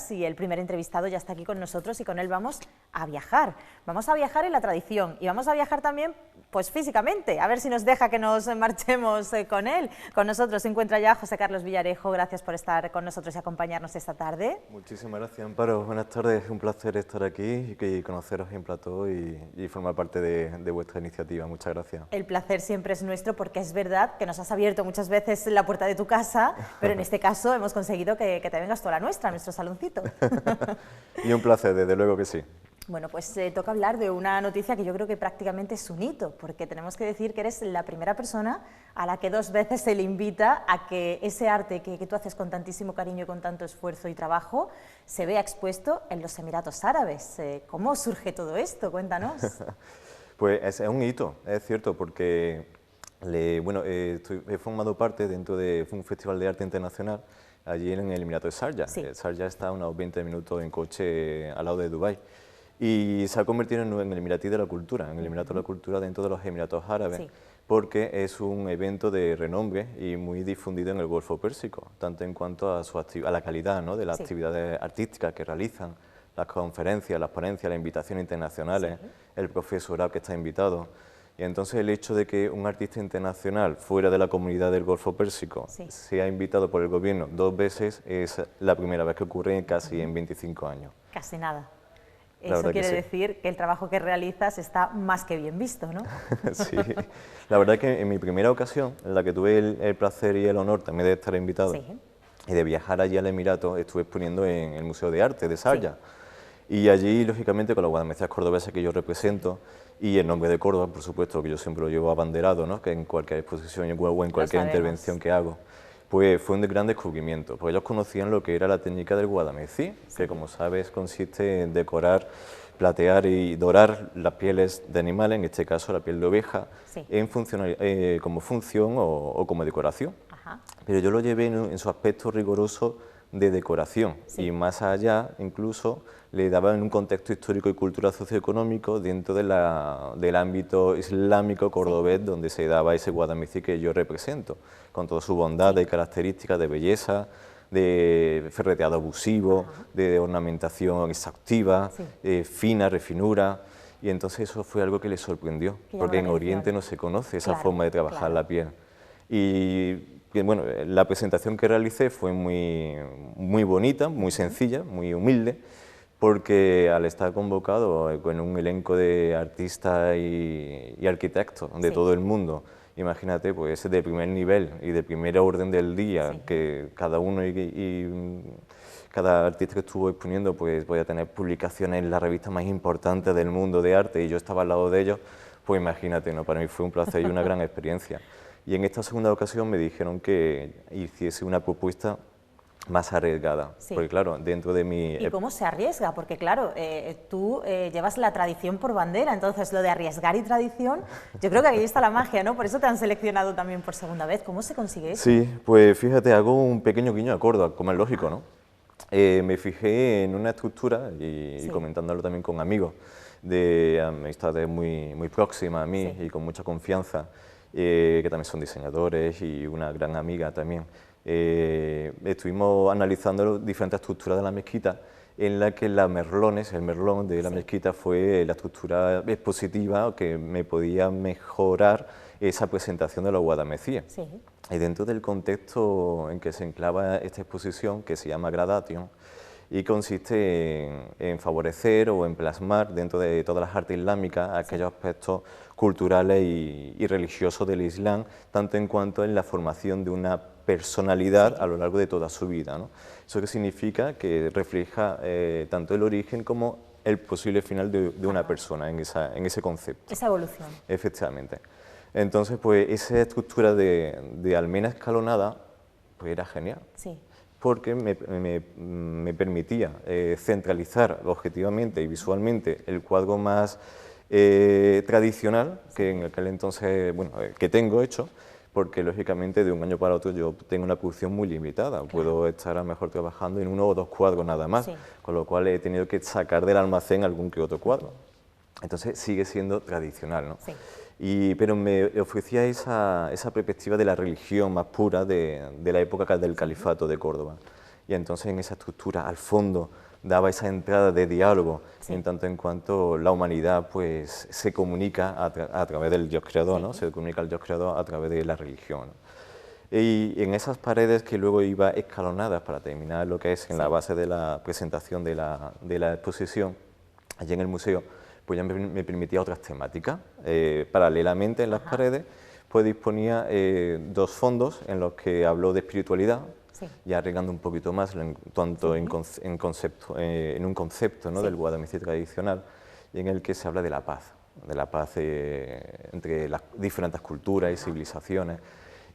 días y el primer entrevistado ya está aquí con nosotros y con él vamos a viajar. Vamos a viajar en la tradición y vamos a viajar también pues físicamente, a ver si nos deja que nos marchemos con él. Con nosotros se encuentra ya José Carlos Villarejo, gracias por estar con nosotros y acompañarnos esta tarde. Muchísimas gracias, Amparo. Buenas tardes, es un placer estar aquí y conoceros en plató y formar parte de vuestra iniciativa. Muchas gracias. El placer siempre es nuestro porque es verdad que nos has abierto muchas veces la puerta de tu casa, pero en este caso hemos conseguido que te vengas tú a la nuestra, a nuestro saloncito. Y un placer, desde luego que sí. Bueno, pues toca hablar de una noticia que yo creo que prácticamente es un hito, porque tenemos que decir que eres la primera persona a la que 2 veces se le invita a que ese arte que tú haces con tantísimo cariño y con tanto esfuerzo y trabajo se vea expuesto en los Emiratos Árabes. ¿Cómo surge todo esto? Cuéntanos. Pues es un hito, es cierto, porque he formado parte dentro de un festival de arte internacional allí en el Emirato de Sharjah. Sí. Sharjah está a unos 20 minutos en coche al lado de Dubái. Y se ha convertido en el Emiratí de la Cultura, en el Emirato de la Cultura dentro de los Emiratos Árabes, sí, porque es un evento de renombre y muy difundido en el Golfo Pérsico, tanto en cuanto a la calidad, ¿no?, de las actividades artísticas que realizan, las conferencias, las ponencias, las invitaciones internacionales, el profesorado que está invitado. Y entonces el hecho de que un artista internacional fuera de la comunidad del Golfo Pérsico sea invitado por el gobierno 2 veces es la primera vez que ocurre casi en 25 años. Casi nada. Eso quiere decir que el trabajo que realizas está más que bien visto, ¿no? Sí, la verdad es que en mi primera ocasión, en la que tuve el placer y el honor también de estar invitado y de viajar allí al Emirato, estuve exponiendo en el Museo de Arte de Sharjah. Y allí, lógicamente, con las guadamecias cordobesas que yo represento y el nombre de Córdoba, por supuesto, que yo siempre lo llevo abanderado, ¿no?, que en cualquier exposición o en cualquier intervención que hago, pues fue un gran descubrimiento, porque ellos conocían lo que era la técnica del guadamecí, que como sabes consiste en decorar, platear y dorar las pieles de animales, en este caso la piel de oveja, como función o como decoración. Pero yo lo llevé en su aspecto riguroso de decoración y más allá incluso le daba en un contexto histórico y cultural socioeconómico dentro del ámbito islámico cordobés donde se daba ese guadamecí que yo represento, con toda su bondad y características de belleza, de ferreteado abusivo, de ornamentación exhaustiva, fina, refinura. Y entonces eso fue algo que le sorprendió, porque en Oriente no se conoce esa forma de trabajar la piel. Y bueno, la presentación que realicé fue muy bonita, muy sencilla, muy humilde, porque al estar convocado con un elenco de artistas y arquitectos de todo el mundo, imagínate, pues de primer nivel y de primer orden del día, que cada uno y cada artista que estuvo exponiendo pues podía tener publicaciones en las revistas más importantes del mundo de arte y yo estaba al lado de ellos, pues imagínate, ¿no? Para mí fue un placer y una gran experiencia. Y en esta segunda ocasión me dijeron que hiciese una propuesta más arriesgada, porque claro, dentro de mi... ¿Y cómo se arriesga? Porque claro, tú llevas la tradición por bandera, entonces lo de arriesgar y tradición, yo creo que ahí está la magia, ¿no? Por eso te han seleccionado también por segunda vez. ¿Cómo se consigue eso? Sí, pues fíjate, hago un pequeño guiño a Córdoba, como es lógico, ¿no? Me fijé en una estructura y comentándolo también con amigos de amistades muy próximas a mí y con mucha confianza, que también son diseñadores y una gran amiga también. Estuvimos analizando diferentes estructuras de la mezquita en la que el merlón de la mezquita fue la estructura expositiva que me podía mejorar esa presentación de los guadamecíes. Y dentro del contexto en que se enclava esta exposición, que se llama Gradation, y consiste en favorecer o en plasmar dentro de todas las artes islámicas aquellos aspectos culturales y religiosos del Islam, tanto en cuanto en la formación de una personalidad a lo largo de toda su vida, ¿no? Eso que significa que refleja tanto el origen como el posible final de una persona en ese concepto. Esa evolución. Efectivamente. Entonces, pues esa estructura de almena escalonada, pues era genial. Porque me permitía centralizar objetivamente y visualmente el cuadro más tradicional que en aquel entonces, bueno, que tengo hecho, porque lógicamente de un año para otro yo tengo una producción muy limitada, puedo estar a lo mejor trabajando en 1 o 2 cuadros nada más, con lo cual he tenido que sacar del almacén algún que otro cuadro. Entonces sigue siendo tradicional, ¿no? Pero me ofrecía esa perspectiva de la religión más pura de la época del califato de Córdoba. y entonces en esa estructura, al fondo, daba esa entrada de diálogo, sí. en tanto en cuanto la humanidad pues se comunica a través del Dios creador, Sí. ¿no? Se comunica al Dios creador a través de la religión, ¿no? Y en esas paredes que luego iba escalonadas para terminar lo que es en la base de la presentación de la exposición, allí en el museo, pues ya me permitía otras temáticas. Paralelamente en las paredes, pues disponía dos fondos en los que habló de espiritualidad, ya arreglando un poquito más, tanto en un concepto, ¿no? del guadalmicí tradicional, y en el que se habla de la paz entre las diferentes culturas y civilizaciones,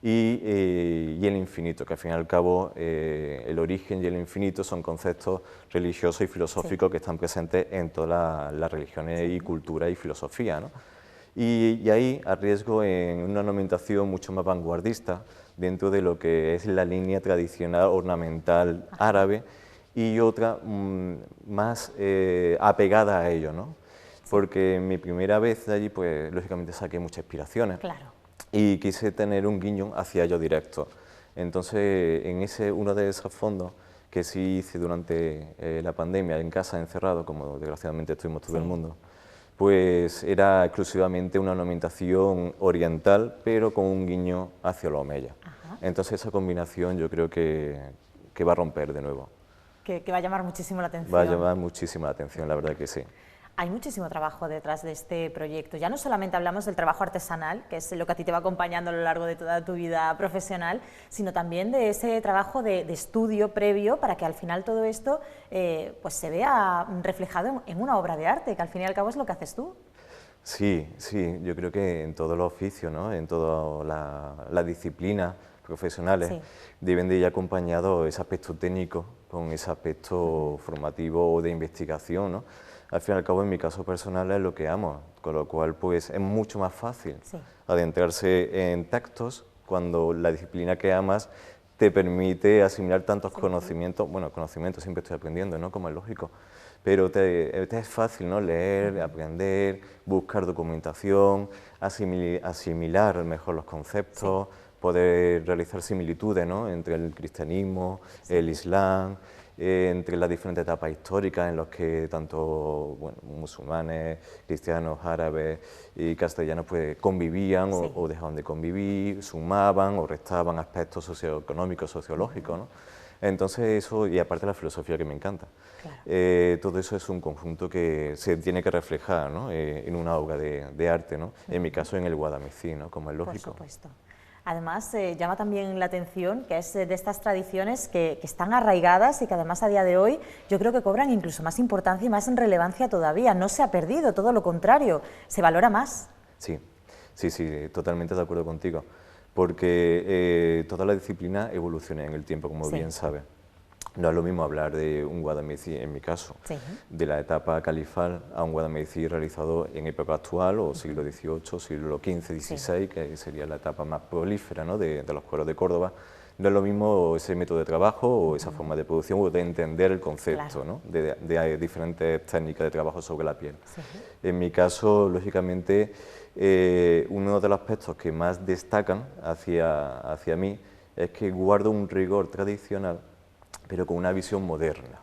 y el infinito, que al fin y al cabo el origen y el infinito son conceptos religiosos y filosóficos que están presentes en todas las religiones y cultura y filosofía, ¿no? Y ahí arriesgo en una ornamentación mucho más vanguardista dentro de lo que es la línea tradicional ornamental árabe, y otra más apegada a ello, ¿no? Porque mi primera vez de allí, pues lógicamente saqué muchas inspiraciones. Claro. Y quise tener un guiño hacia ello directo. Entonces, en uno de esos fondos que sí hice durante la pandemia en casa, encerrado, como desgraciadamente estuvimos todo el mundo, pues era exclusivamente una ornamentación oriental, pero con un guiño hacia los omeyas. Entonces esa combinación yo creo que va a romper de nuevo. Que va a llamar muchísimo la atención. Va a llamar muchísimo la atención, la verdad que sí. Hay muchísimo trabajo detrás de este proyecto. Ya no solamente hablamos del trabajo artesanal, que es lo que a ti te va acompañando a lo largo de toda tu vida profesional, sino también de ese trabajo de estudio previo para que al final todo esto pues se vea reflejado en una obra de arte, que al fin y al cabo es lo que haces tú. Sí, sí, yo creo que en todos los oficios, ¿no? En todas las disciplinas profesionales deben de ir acompañados ese aspecto técnico con ese aspecto formativo o de investigación, ¿no? Al fin y al cabo, en mi caso personal, es lo que amo, con lo cual pues es mucho más fácil adentrarse en textos cuando la disciplina que amas te permite asimilar tantos conocimientos. Bueno, conocimientos siempre estoy aprendiendo, ¿no? Como es lógico, pero te es fácil, ¿no? Leer, aprender, buscar documentación, asimilar mejor los conceptos, poder realizar similitudes, ¿no? Entre el cristianismo, el islam, entre las diferentes etapas históricas en las que tanto musulmanes, cristianos, árabes y castellanos pues convivían o dejaban de convivir, sumaban o restaban aspectos socioeconómicos, sociológicos, ¿no? Entonces eso, y aparte la filosofía que me encanta, todo eso es un conjunto que se tiene que reflejar, ¿no? En una obra de arte, ¿no? En mi caso en el guadalmicí, ¿no? Como es lógico. Por supuesto. Además, llama también la atención que es de estas tradiciones que están arraigadas y que además a día de hoy yo creo que cobran incluso más importancia y más relevancia todavía. No se ha perdido, todo lo contrario, se valora más. Sí, totalmente de acuerdo contigo, porque toda la disciplina evoluciona en el tiempo, como bien sabes. No es lo mismo hablar de un guadalmicí, en mi caso, de la etapa califal a un guadalmicí realizado en época actual, o siglo XVIII, siglo XV, XVI, que sería la etapa más prolífera, ¿no? de los cueros de Córdoba. No es lo mismo ese método de trabajo o esa forma de producción o de entender el concepto, ¿no? de diferentes técnicas de trabajo sobre la piel. En mi caso, lógicamente, uno de los aspectos que más destacan hacia mí es que guardo un rigor tradicional, pero con una visión moderna.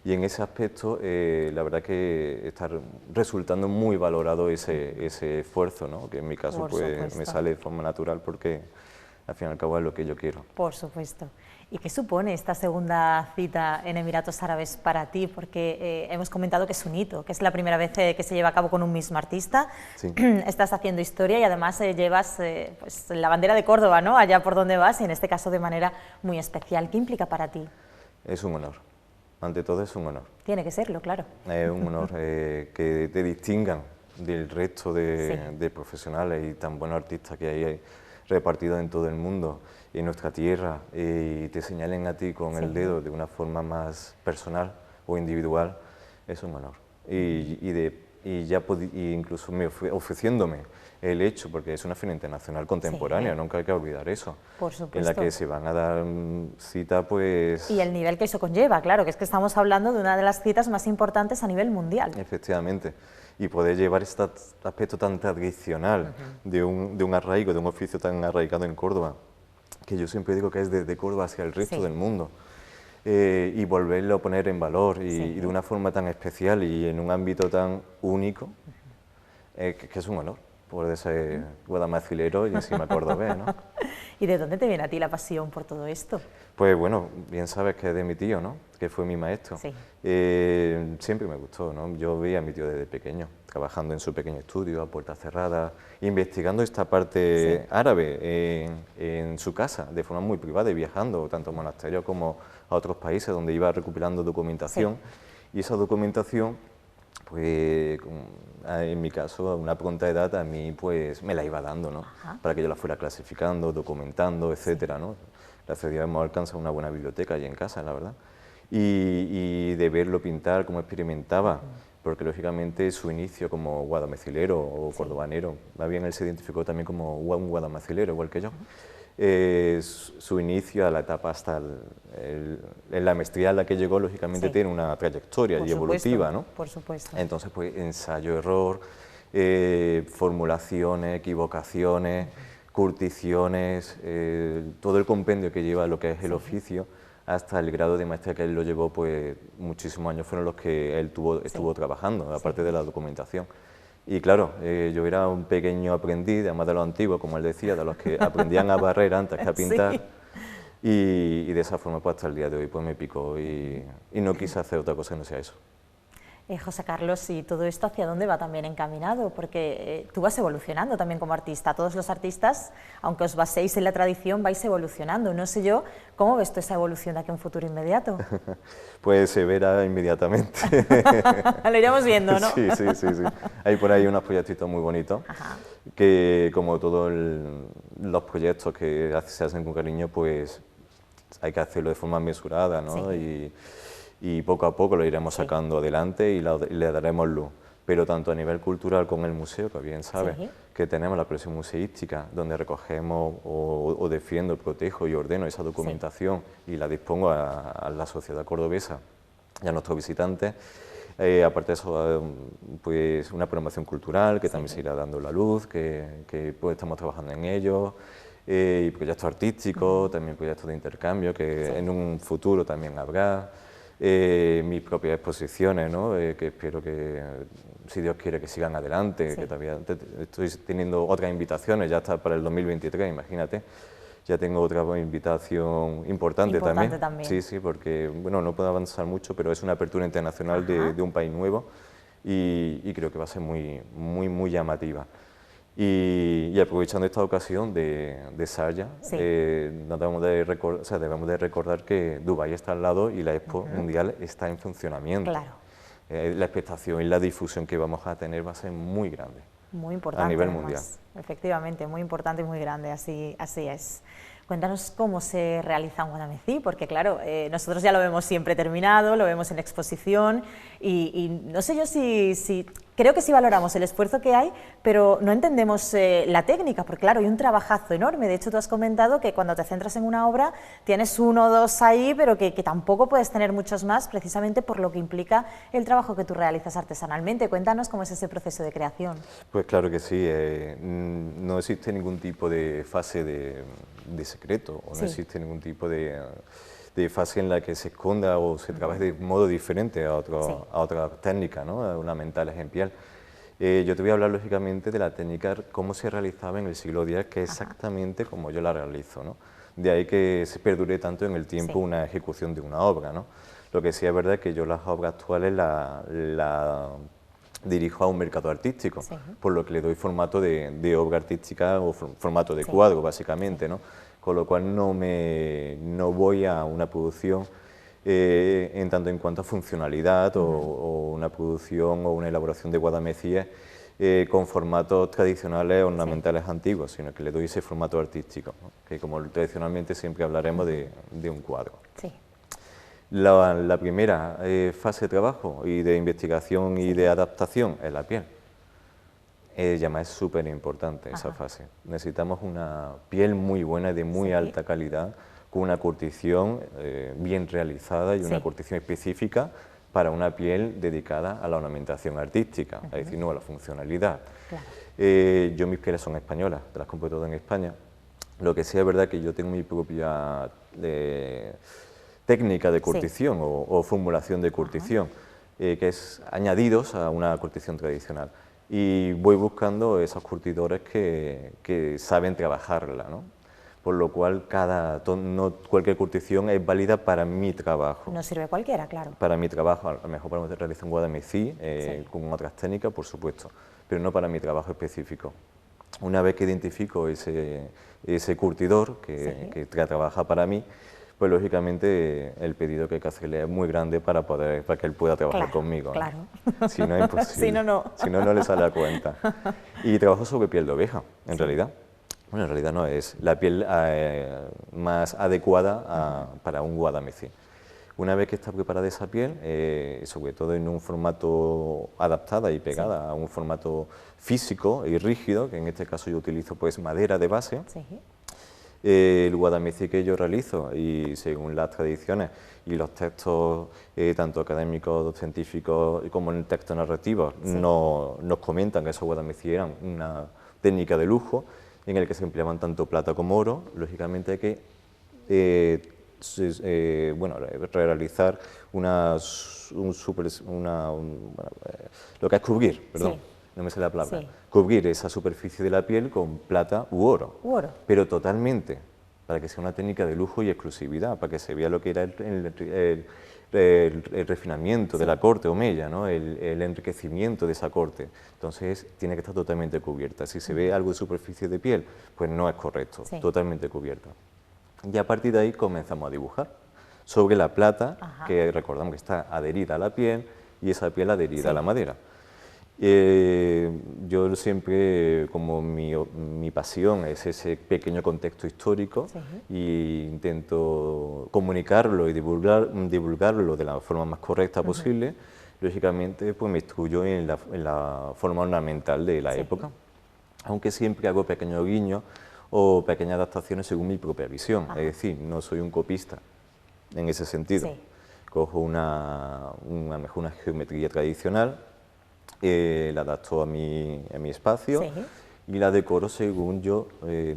Y en ese aspecto, la verdad que está resultando muy valorado ese esfuerzo, ¿no? Que en mi caso pues, me sale de forma natural porque al fin y al cabo es lo que yo quiero. Por supuesto. ¿Y qué supone esta segunda cita en Emiratos Árabes para ti? Porque hemos comentado que es un hito, que es la primera vez que se lleva a cabo con un mismo artista. Estás haciendo historia y además llevas pues, la bandera de Córdoba, ¿no? Allá por donde vas, y en este caso de manera muy especial. ¿Qué implica para ti? Es un honor. Ante todo es un honor. Tiene que serlo, claro. Es un honor que te distingan del resto de profesionales y tan buenos artistas que hay repartidos en todo el mundo, en nuestra tierra, y te señalen a ti con el dedo de una forma más personal o individual. Es un honor. Y incluso ofreciéndome el hecho, porque es una feria internacional contemporánea, nunca hay que olvidar eso. Por supuesto. En la que se van a dar cita, pues... Y el nivel que eso conlleva, claro, que es que estamos hablando de una de las citas más importantes a nivel mundial. Efectivamente. Y poder llevar este aspecto tan tradicional de un arraigo, de un oficio tan arraigado en Córdoba, que yo siempre digo que es desde Córdoba hacia el resto del mundo. y volverlo a poner en valor y de una forma tan especial y en un ámbito tan único, que es un honor poder ser guadalmacilero y encima cordobés, ¿no? ¿Y de dónde te viene a ti la pasión por todo esto? Pues bueno, bien sabes que es de mi tío, ¿no? Que fue mi maestro. Sí. Siempre me gustó, ¿no? Yo veía a mi tío desde pequeño, trabajando en su pequeño estudio, a puertas cerradas, investigando esta parte árabe en su casa, de forma muy privada y viajando, tanto a monasterios como a otros países, donde iba recopilando documentación. Y esa documentación, pues en mi caso, a una pronta edad, a mí pues me la iba dando, ¿no? Para que yo la fuera clasificando, documentando, etcétera, ¿no? Gracias a Dios hemos alcanzado una buena biblioteca allí en casa, la verdad. Y de verlo pintar, cómo experimentaba, porque lógicamente su inicio como guadalmacilero o cordobanero, más bien él se identificó también como un guadalmacilero, igual que yo. Su inicio a la etapa hasta en la maestría a la que llegó, lógicamente tiene una trayectoria y evolutiva, ¿no? Por supuesto. Entonces, pues ensayo-error, formulaciones, equivocaciones, curticiones, todo el compendio que lleva lo que es el oficio, hasta el grado de maestría que él lo llevó, pues muchísimos años fueron los que él estuvo trabajando, aparte de la documentación. Y claro, yo era un pequeño aprendiz, además de los antiguos, como él decía, de los que aprendían a barrer antes que a pintar. Y de esa forma, pues hasta el día de hoy, pues me picó y no quise hacer otra cosa que no sea eso. José Carlos, ¿y todo esto hacia dónde va también encaminado? Porque tú vas evolucionando también como artista. Todos los artistas, aunque os baséis en la tradición, vais evolucionando. No sé yo, ¿cómo ves tú esa evolución de aquí a un futuro inmediato? Pues se verá inmediatamente. Lo iremos viendo, ¿no? Sí. Hay por ahí unos proyectitos muy bonitos, que como todos los proyectos que se hacen con cariño, pues hay que hacerlo de forma mesurada, ¿no? Y poco a poco lo iremos sacando adelante y le daremos luz. Pero tanto a nivel cultural con el museo, que bien sabes, que tenemos la colección museística, donde recogemos o defiendo, protejo y ordeno esa documentación y la dispongo a la sociedad cordobesa y a nuestros visitantes. Aparte de eso, pues una programación cultural que también se irá dando la luz, que pues estamos trabajando en ello. Y proyectos artísticos, también proyectos de intercambio, que en un futuro también habrá. Mis propias exposiciones, ¿no? Que espero que, si Dios quiere, que sigan adelante, que todavía estoy teniendo otras invitaciones, ya está para el 2023, imagínate, ya tengo otra invitación importante también. Sí, porque, bueno, no puedo avanzar mucho, pero es una apertura internacional de un país nuevo y creo que va a ser muy llamativa. Y aprovechando esta ocasión de Sharjah, debemos de recordar que Dubái está al lado y la Expo Mundial está en funcionamiento. Claro. La expectación y la difusión que vamos a tener va a ser muy grande. Muy importante. A nivel además, mundial. Efectivamente, muy importante y muy grande, así es. Cuéntanos cómo se realiza un guadamecí, porque claro, nosotros ya lo vemos siempre terminado, lo vemos en exposición y no sé yo si creo que sí valoramos el esfuerzo que hay, pero no entendemos la técnica, porque claro, hay un trabajazo enorme. De hecho, tú has comentado que cuando te centras en una obra tienes uno o dos ahí, pero que tampoco puedes tener muchos más, precisamente por lo que implica el trabajo que tú realizas artesanalmente. Cuéntanos cómo es ese proceso de creación. Pues claro que sí, no existe ningún tipo de fase de secreto, o no existe ningún tipo de fase en la que se esconda o se trabaje de modo diferente a otra técnica, ¿no? Ornamental, ejemplar. Yo te voy a hablar lógicamente de la técnica, cómo se realizaba en el siglo X, que es exactamente como yo la realizo, ¿no? De ahí que se perdure tanto en el tiempo una ejecución de una obra, ¿no? Lo que sí es verdad es que yo las obras actuales la dirijo a un mercado artístico, por lo que le doy formato de obra artística o formato de cuadro, básicamente, ¿no? Con lo cual no voy a una producción en tanto en cuanto a funcionalidad o una producción o una elaboración de guadamecíes con formatos tradicionales ornamentales antiguos, sino que le doy ese formato artístico, ¿no? Que como tradicionalmente siempre hablaremos de un cuadro. La primera fase de trabajo y de investigación y de adaptación es la piel. Ella es súper importante esa fase. Necesitamos una piel muy buena, de muy alta calidad, con una curtición bien realizada y una curtición específica para una piel dedicada a la ornamentación artística, es decir, no a la funcionalidad. Mis pieles son españolas, te las compro todas en España. Lo que sí es verdad que yo tengo mi propia técnica de curtición o formulación de curtición, que es añadidos a una curtición tradicional. Y voy buscando esos curtidores que saben trabajarla, ¿no? Por lo cual no cualquier curtición es válida para mi trabajo. No sirve cualquiera, claro. Para mi trabajo, a lo mejor podemos realizar un guadamecí con otras técnicas, por supuesto, pero no para mi trabajo específico. Una vez que identifico ese curtidor que trabaja para mí, pues lógicamente el pedido que hay que hacerle es muy grande para que él pueda trabajar conmigo. Claro. ¿No? Si no es imposible. Si no, no. Si no, no le sale a cuenta. Y trabajo sobre piel de oveja, en realidad. Bueno, en realidad no, es la piel más adecuada para un guadamecí. Una vez que está preparada esa piel, sobre todo en un formato adaptada y pegada a un formato físico y rígido, que en este caso yo utilizo pues madera de base, el guadamecí que yo realizo, y según las tradiciones y los textos tanto académicos, científicos como en textos narrativos, nos comentan que esos guadamecí eran una técnica de lujo en el que se empleaban tanto plata como oro. Lógicamente hay que realizar lo que es cubrir, perdón, no me sale la palabra, cubrir esa superficie de la piel con plata u oro, pero totalmente, para que sea una técnica de lujo y exclusividad, para que se vea lo que era el refinamiento de la corte o mella, ¿no? el enriquecimiento de esa corte. Entonces tiene que estar totalmente cubierta. Si se ve algo de superficie de piel, pues no es correcto, totalmente cubierta. Y a partir de ahí comenzamos a dibujar sobre la plata, que recordamos que está adherida a la piel y esa piel adherida a la madera. Yo siempre, como mi pasión es ese pequeño contexto histórico, y intento comunicarlo y divulgarlo de la forma más correcta posible, lógicamente pues me instruyo en la forma ornamental de la época, aunque siempre hago pequeños guiños o pequeñas adaptaciones según mi propia visión, es decir, no soy un copista en ese sentido. Cojo una geometría tradicional, la adapto a mi espacio y la decoro según yo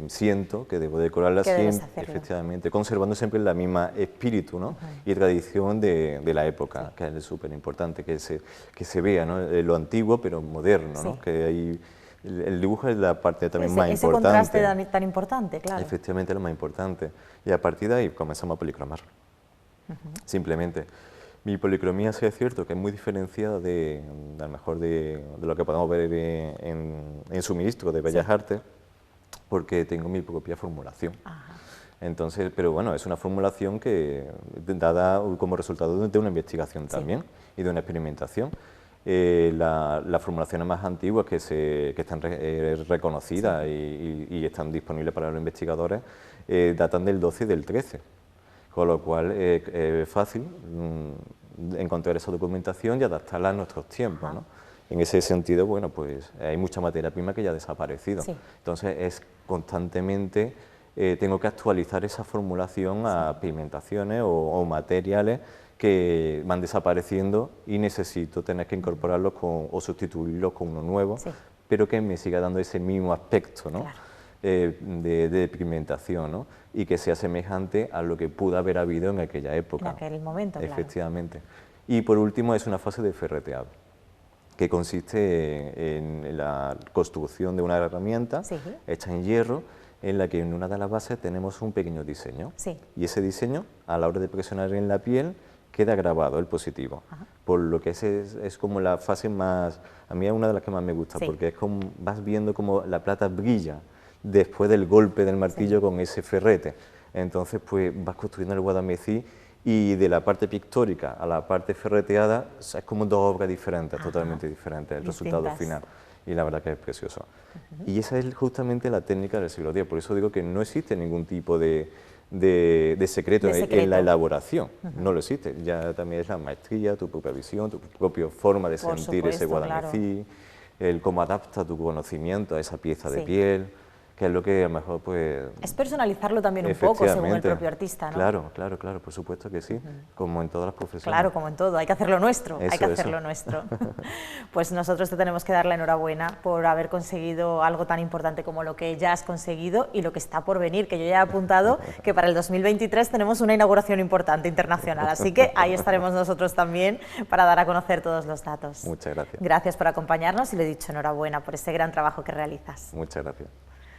siento que debo decorarla siempre, efectivamente, conservando siempre la misma espíritu, ¿no? Y tradición de la época, que es súper importante que se vea, ¿no? Lo antiguo pero moderno, ¿no? Que hay, el dibujo es la parte también más importante. Ese contraste tan importante, claro. Efectivamente, lo más importante. Y a partir de ahí comenzamos a policromar. Simplemente. Mi policromía sí es cierto que es muy diferenciada a lo mejor de lo que podemos ver en suministro de Bellas Artes, porque tengo mi propia formulación. Entonces, pero bueno, es una formulación que dada como resultado de una investigación también y de una experimentación. Las formulaciones más antiguas que están reconocidas y están disponibles para los investigadores datan del 12 y del 13. Con lo cual es fácil encontrar esa documentación y adaptarla a nuestros tiempos, ¿no? En ese sentido, bueno, pues hay mucha materia prima que ya ha desaparecido. Entonces es constantemente, tengo que actualizar esa formulación a pigmentaciones o materiales que van desapareciendo y necesito tener que incorporarlos o sustituirlos con uno nuevo, pero que me siga dando ese mismo aspecto, ¿no? De pigmentación, ¿no? Y que sea semejante a lo que pudo haber habido en aquella época. En aquel momento, efectivamente. Y por último es una fase de ferreteado, que consiste en la construcción de una herramienta hecha en hierro, en la que en una de las bases tenemos un pequeño diseño. Y ese diseño, a la hora de presionar en la piel, queda grabado el positivo. Por lo que es como la fase más, a mí es una de las que más me gusta, porque es como vas viendo como la plata brilla después del golpe del martillo con ese ferrete. Entonces pues vas construyendo el guadamecí y de la parte pictórica a la parte ferreteada es como dos obras diferentes, totalmente diferentes, el resultado final. Y la verdad que es precioso. Y esa es justamente la técnica del siglo X, por eso digo que no existe ningún tipo de secreto en la elaboración, no lo existe, ya también es la maestría, tu propia visión, tu propia forma de sentir ese guadamecí, el cómo adapta tu conocimiento a esa pieza de piel, que es lo que a lo mejor pues... Es personalizarlo también un poco según el propio artista, ¿no? Claro, claro, claro, por supuesto que sí, como en todas las profesiones. Claro, como en todo, hay que hacerlo nuestro, eso, hay que hacerlo nuestro. Pues nosotros te tenemos que dar la enhorabuena por haber conseguido algo tan importante como lo que ya has conseguido y lo que está por venir, que yo ya he apuntado que para el 2023 tenemos una inauguración importante internacional, así que ahí estaremos nosotros también para dar a conocer todos los datos. Muchas gracias. Gracias por acompañarnos y lo he dicho, enhorabuena por ese gran trabajo que realizas. Muchas gracias.